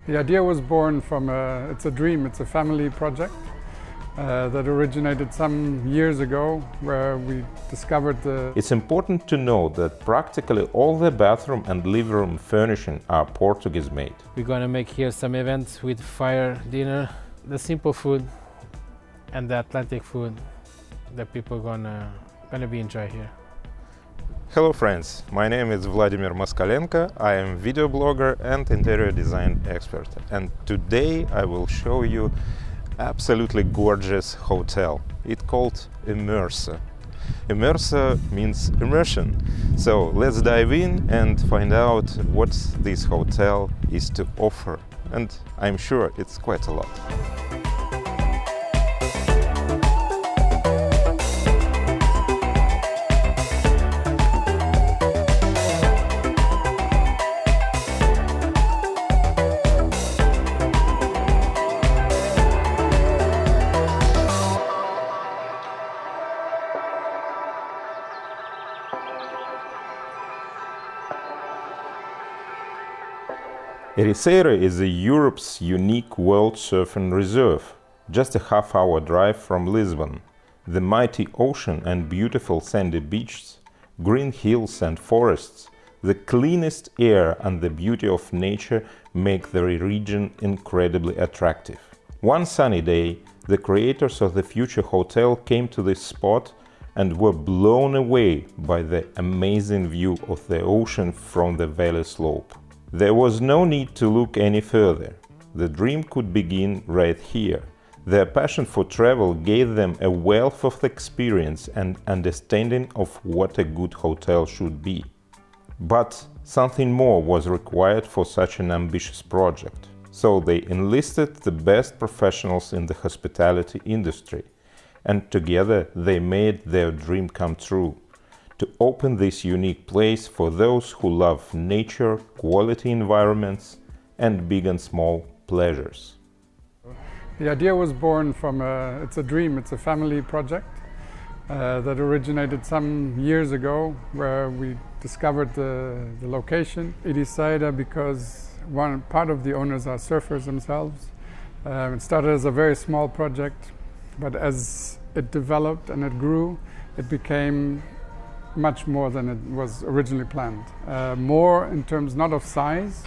The idea was born from it's a dream, it's a family project that originated some years ago, where we discovered the... It's important to know that practically all the bathroom and living room furnishing are Portuguese made. We're gonna make here some events with fire dinner, the simple food and the Atlantic food that people gonna be enjoy here. Hello friends, my name is Vladimir Moskalenko. I am video blogger and interior design expert, and today I will show you absolutely gorgeous hotel. It's called Immerso. Immerso means immersion. So let's dive in and find out what this hotel is to offer, and I'm sure it's quite a lot. Ericeira is Europe's unique world surfing reserve, just a half-hour drive from Lisbon. The mighty ocean and beautiful sandy beaches, green hills and forests, the cleanest air and the beauty of nature make the region incredibly attractive. One sunny day, the creators of the future hotel came to this spot and were blown away by the amazing view of the ocean from the valley slope. There was no need to look any further. The dream could begin right here. Their passion for travel gave them a wealth of experience and understanding of what a good hotel should be. But something more was required for such an ambitious project. So they enlisted the best professionals in the hospitality industry, and together they made their dream come true. To open this unique place for those who love nature, quality environments, and big and small pleasures. The idea was born from it's a dream, it's a family project that originated some years ago, where we discovered the location, Ericeira, because one part of the owners are surfers themselves. It started as a very small project, but as it developed and it grew, it became much more than it was originally planned. More in terms not of size,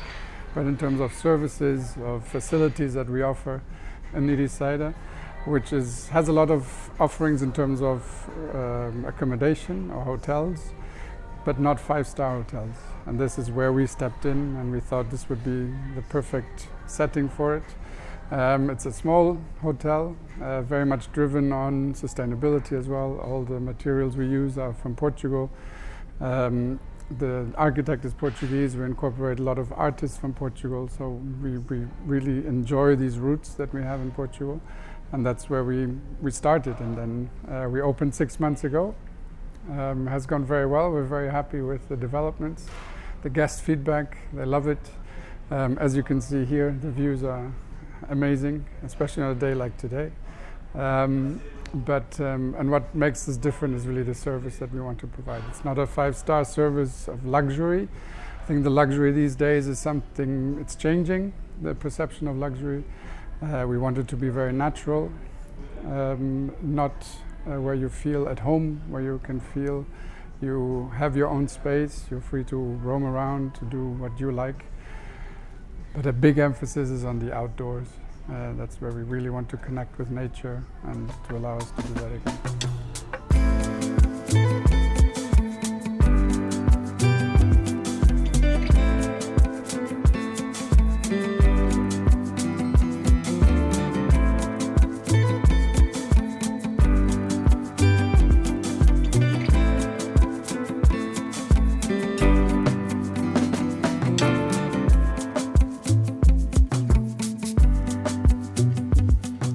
but in terms of services, of facilities that we offer in Ericeira, which has a lot of offerings in terms of accommodation or hotels, but not five-star hotels. And this is where we stepped in, and we thought this would be the perfect setting for it. It's a small hotel, very much driven on sustainability as well. All the materials we use are from Portugal. The architect is Portuguese. We incorporate a lot of artists from Portugal, so we really enjoy these roots that we have in Portugal. And that's where we started, and then we opened 6 months ago. Has gone very well. We're very happy with the developments. The guest feedback, they love it. As you can see here, the views are amazing, especially on a day like today. And what makes this different is really the service that we want to provide. It's not a five-star service of luxury. I think the luxury these days is something, it's changing, the perception of luxury. We want it to be very natural, not where you feel at home, where you can feel you have your own space, you're free to roam around, to do what you like. But a big emphasis is on the outdoors. That's where we really want to connect with nature and to allow us to do that again.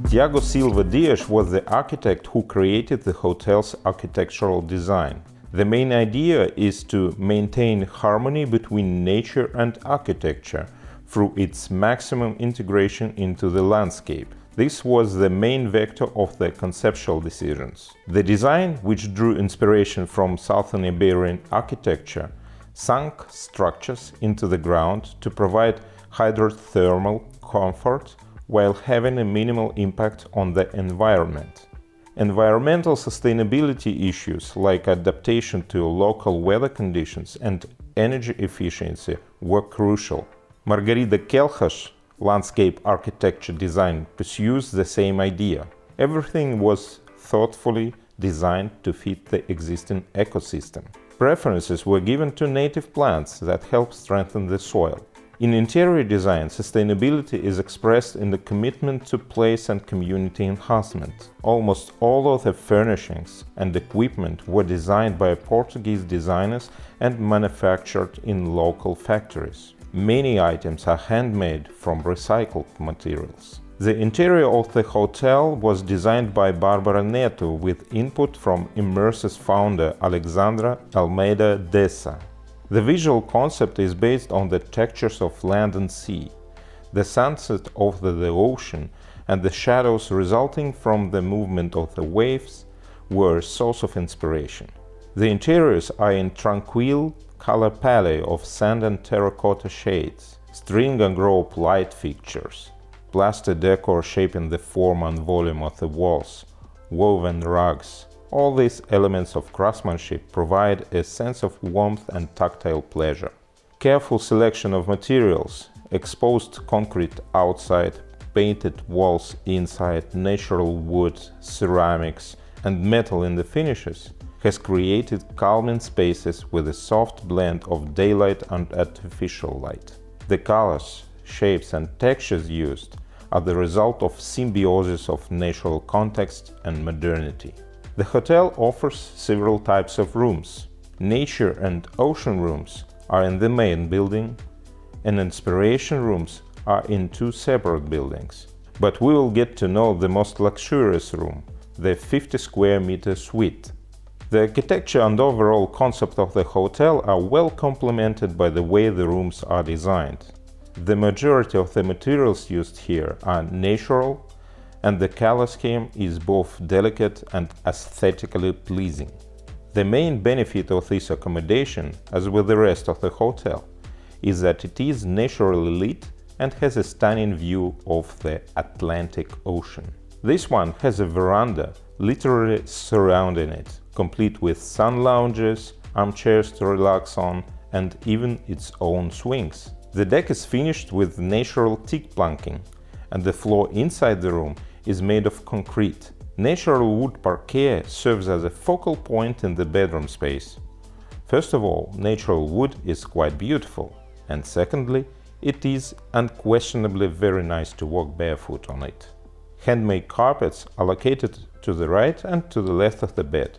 Tiago Silva Dias was the architect who created the hotel's architectural design. The main idea is to maintain harmony between nature and architecture through its maximum integration into the landscape. This was the main vector of the conceptual decisions. The design, which drew inspiration from Southern Iberian architecture, sunk structures into the ground to provide hydrothermal comfort while having a minimal impact on the environment. Environmental sustainability issues like adaptation to local weather conditions and energy efficiency were crucial. Margarida Kelchas landscape architecture design pursues the same idea. Everything was thoughtfully designed to fit the existing ecosystem. Preferences were given to native plants that help strengthen the soil. In interior design, sustainability is expressed in the commitment to place and community enhancement. Almost all of the furnishings and equipment were designed by Portuguese designers and manufactured in local factories. Many items are handmade from recycled materials. The interior of the hotel was designed by Barbara Neto with input from Immerso's founder Alexandra Almeida Dessa. The visual concept is based on the textures of land and sea. The sunset over the ocean and the shadows resulting from the movement of the waves were a source of inspiration. The interiors are in tranquil color palette of sand and terracotta shades, string and rope light fixtures, plaster decor shaping the form and volume of the walls, woven rugs. All these elements of craftsmanship provide a sense of warmth and tactile pleasure. Careful selection of materials, exposed concrete outside, painted walls inside, natural wood, ceramics, and metal in the finishes, has created calming spaces with a soft blend of daylight and artificial light. The colors, shapes, and textures used are the result of symbiosis of natural context and modernity. The hotel offers several types of rooms. Nature and ocean rooms are in the main building, and inspiration rooms are in two separate buildings. But we will get to know the most luxurious room, the 50 square meter suite. The architecture and overall concept of the hotel are well complemented by the way the rooms are designed. The majority of the materials used here are natural, and the color scheme is both delicate and aesthetically pleasing. The main benefit of this accommodation, as with the rest of the hotel, is that it is naturally lit and has a stunning view of the Atlantic Ocean. This one has a veranda literally surrounding it, complete with sun lounges, armchairs to relax on, and even its own swings. The deck is finished with natural teak planking, and the floor inside the room is made of concrete. Natural wood parquet serves as a focal point in the bedroom space. First of all, natural wood is quite beautiful, and secondly, it is unquestionably very nice to walk barefoot on it. Handmade carpets are located to the right and to the left of the bed,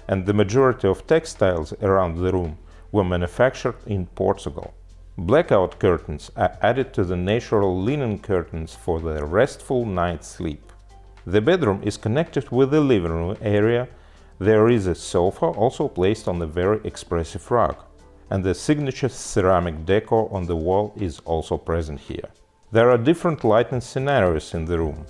and the majority of textiles around the room were manufactured in Portugal. Blackout curtains are added to the natural linen curtains for the restful night's sleep. The bedroom is connected with the living room area. There is a sofa also placed on a very expressive rug, and the signature ceramic decor on the wall is also present here. There are different lighting scenarios in the room.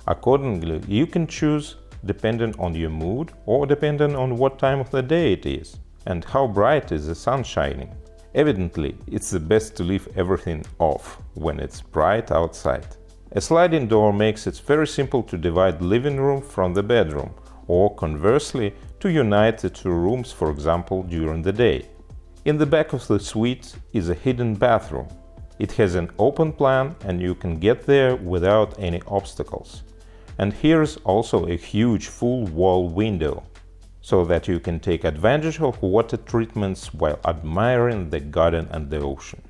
Accordingly, you can choose depending on your mood or depending on what time of the day it is and how bright is the sun shining. Evidently, it's the best to leave everything off when it's bright outside. A sliding door makes it very simple to divide living room from the bedroom, or conversely, to unite the two rooms, for example, during the day. In the back of the suite is a hidden bathroom. It has an open plan and you can get there without any obstacles. And here's also a huge full wall window, so that you can take advantage of water treatments while admiring the garden and the ocean.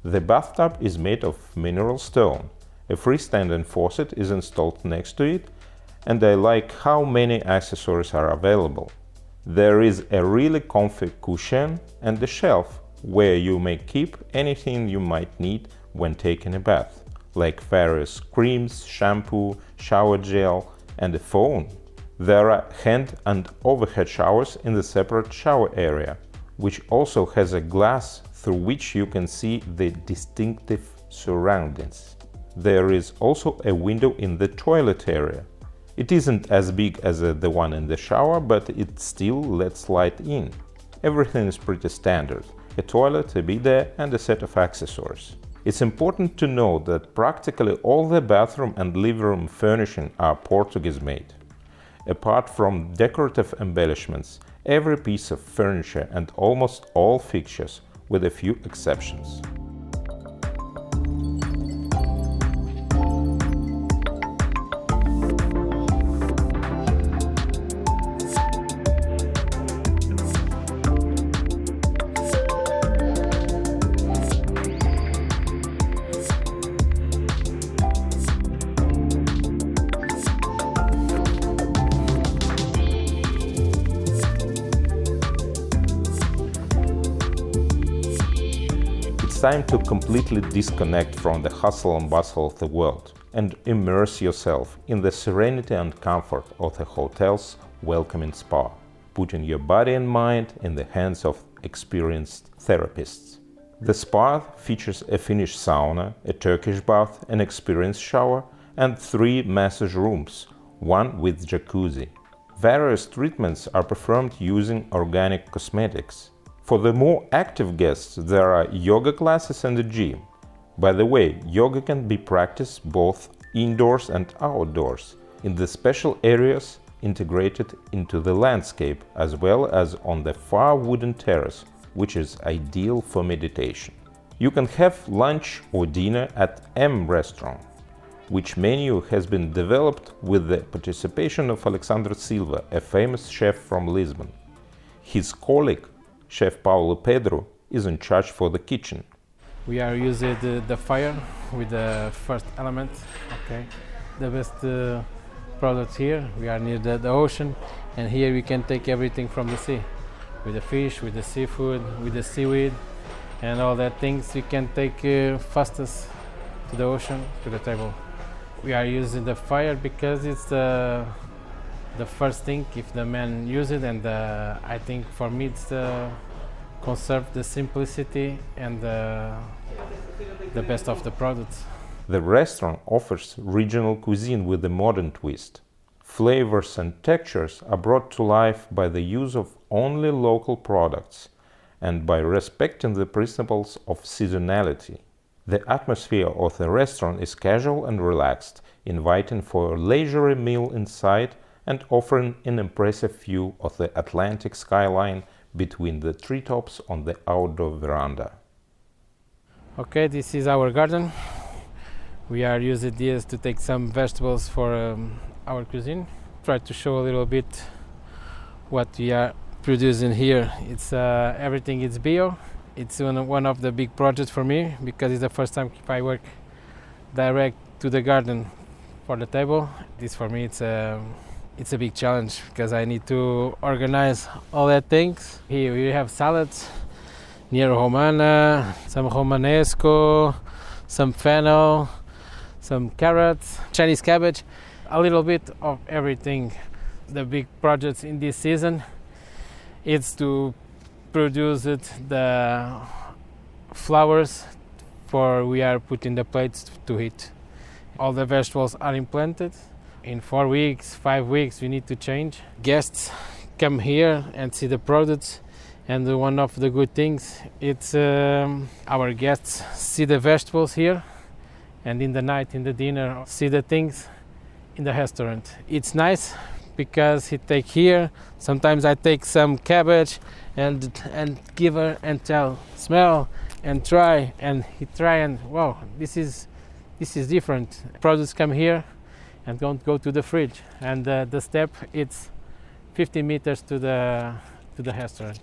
The bathtub is made of mineral stone. A freestanding faucet is installed next to it, and I like how many accessories are available. There is a really comfy cushion and a shelf where you may keep anything you might need when taking a bath, like various creams, shampoo, shower gel, and a phone. There are hand and overhead showers in the separate shower area, which also has a glass through which you can see the distinctive surroundings. There is also a window in the toilet area. It isn't as big as the one in the shower, but it still lets light in. Everything is pretty standard: a toilet, a bidet, and a set of accessories. It's important to note that practically all the bathroom and living room furnishing are Portuguese made. Apart from decorative embellishments, every piece of furniture and almost all fixtures, with a few exceptions. It's time to completely disconnect from the hustle and bustle of the world and immerse yourself in the serenity and comfort of the hotel's welcoming spa, putting your body and mind in the hands of experienced therapists. The spa features a Finnish sauna, a Turkish bath, an experienced shower, and 3 massage rooms, one with jacuzzi. Various treatments are performed using organic cosmetics. For the more active guests, there are yoga classes and a gym. By the way, yoga can be practiced both indoors and outdoors, in the special areas integrated into the landscape, as well as on the far wooden terrace, which is ideal for meditation. You can have lunch or dinner at Emme restaurant, which menu has been developed with the participation of Alexandre Silva, a famous chef from Lisbon. His colleague, Chef Paulo Pedro, is in charge for the kitchen. We are using the fire with the first element. Okay, the best product here. We are near the ocean, and here we can take everything from the sea, with the fish, with the seafood, with the seaweed, and all that things we can take fastest to the ocean, to the table. We are using the fire because it's the first thing if the man use it, and I think for me it's conserve the simplicity and the best of the products. The restaurant offers regional cuisine with a modern twist. Flavors and textures are brought to life by the use of only local products and by respecting the principles of seasonality. The atmosphere of the restaurant is casual and relaxed, inviting for a leisurely meal inside and offering an impressive view of the Atlantic skyline between the treetops on the outdoor veranda. Okay, this is our garden. We are using this to take some vegetables for our cuisine. Try to show a little bit what we are producing here. It's everything is bio. It's one of the big projects for me because it's the first time I work direct to the garden for the table. This for me it's a big challenge because I need to organize all that things. Here we have salads, near romana, some romanesco, some fennel, some carrots, Chinese cabbage, a little bit of everything. The big projects in this season is to produce the flowers for we are putting the plates to eat. All the vegetables are implanted. In 4 weeks, 5 weeks, we need to change. Guests come here and see the products, and one of the good things, it's our guests see the vegetables here, and in the night, in the dinner, see the things in the restaurant. It's nice because he take here. Sometimes I take some cabbage and give her and tell, smell and try, and he try and wow, this is different. Products come here and don't go to the fridge, and the step it's 50 meters to the restaurant.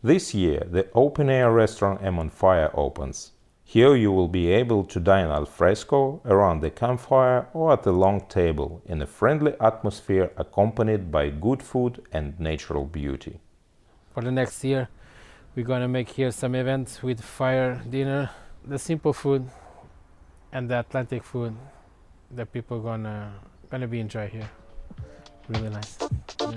This year, the open-air restaurant Emme on Fire opens. Here you will be able to dine al fresco, around the campfire or at a long table in a friendly atmosphere accompanied by good food and natural beauty. For the next year, we're gonna make here some events with fire dinner, the simple food and the Atlantic food that people gonna be enjoy here. Really nice. Yeah.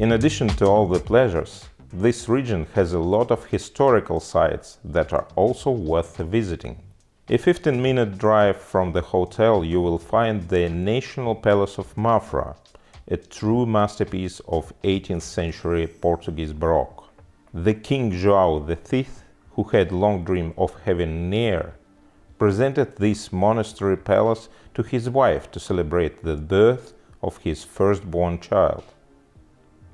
In addition to all the pleasures, this region has a lot of historical sites that are also worth visiting. A 15-minute drive from the hotel you will find the National Palace of Mafra, a true masterpiece of 18th century Portuguese Baroque. The King João V, who had long dreamed of having an heir, presented this monastery palace to his wife to celebrate the birth of his firstborn child.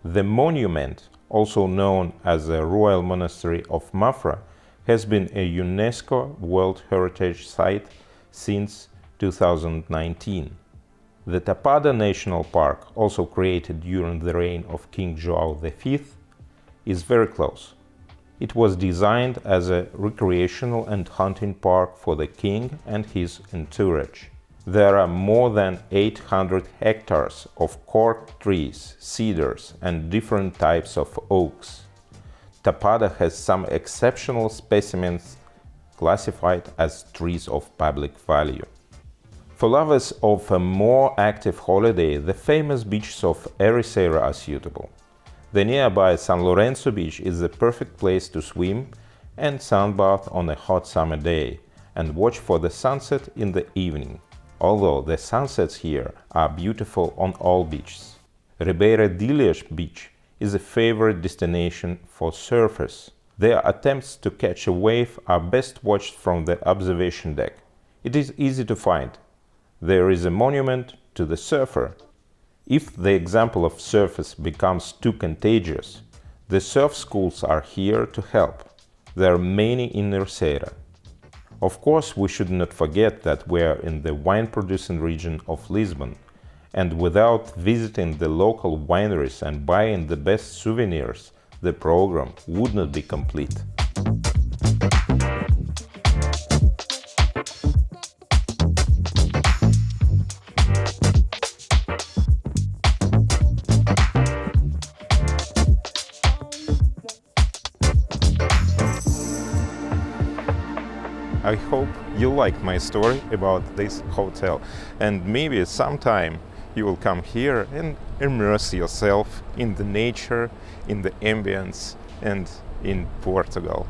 The monument, also known as the Royal Monastery of Mafra, has been a UNESCO World Heritage Site since 2019. The Tapada National Park, also created during the reign of King João V, is very close. It was designed as a recreational and hunting park for the king and his entourage. There are more than 800 hectares of cork trees, cedars, and different types of oaks. Tapada has some exceptional specimens classified as trees of public value. For lovers of a more active holiday, the famous beaches of Ericeira are suitable. The nearby San Lorenzo beach is the perfect place to swim and sunbath on a hot summer day and watch for the sunset in the evening, although the sunsets here are beautiful on all beaches. Ribeira d'Ilhas beach is a favorite destination for surfers. Their attempts to catch a wave are best watched from the observation deck. It is easy to find. There is a monument to the surfer. If the example of surfers becomes too contagious, the surf schools are here to help. There are many in Ericeira. Of course, we should not forget that we are in the wine-producing region of Lisbon, and without visiting the local wineries and buying the best souvenirs, the program would not be complete. I hope you liked my story about this hotel, and maybe sometime you will come here and immerse yourself in the nature, in the ambience, and in Portugal.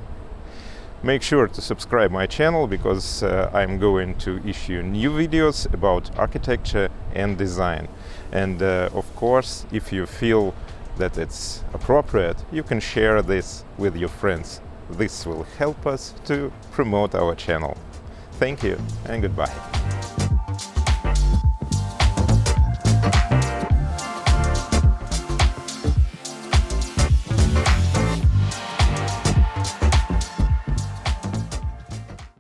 Make sure to subscribe my channel because I'm going to issue new videos about architecture and design. And of course, if you feel that it's appropriate, you can share this with your friends. This will help us to promote our channel. Thank you and goodbye.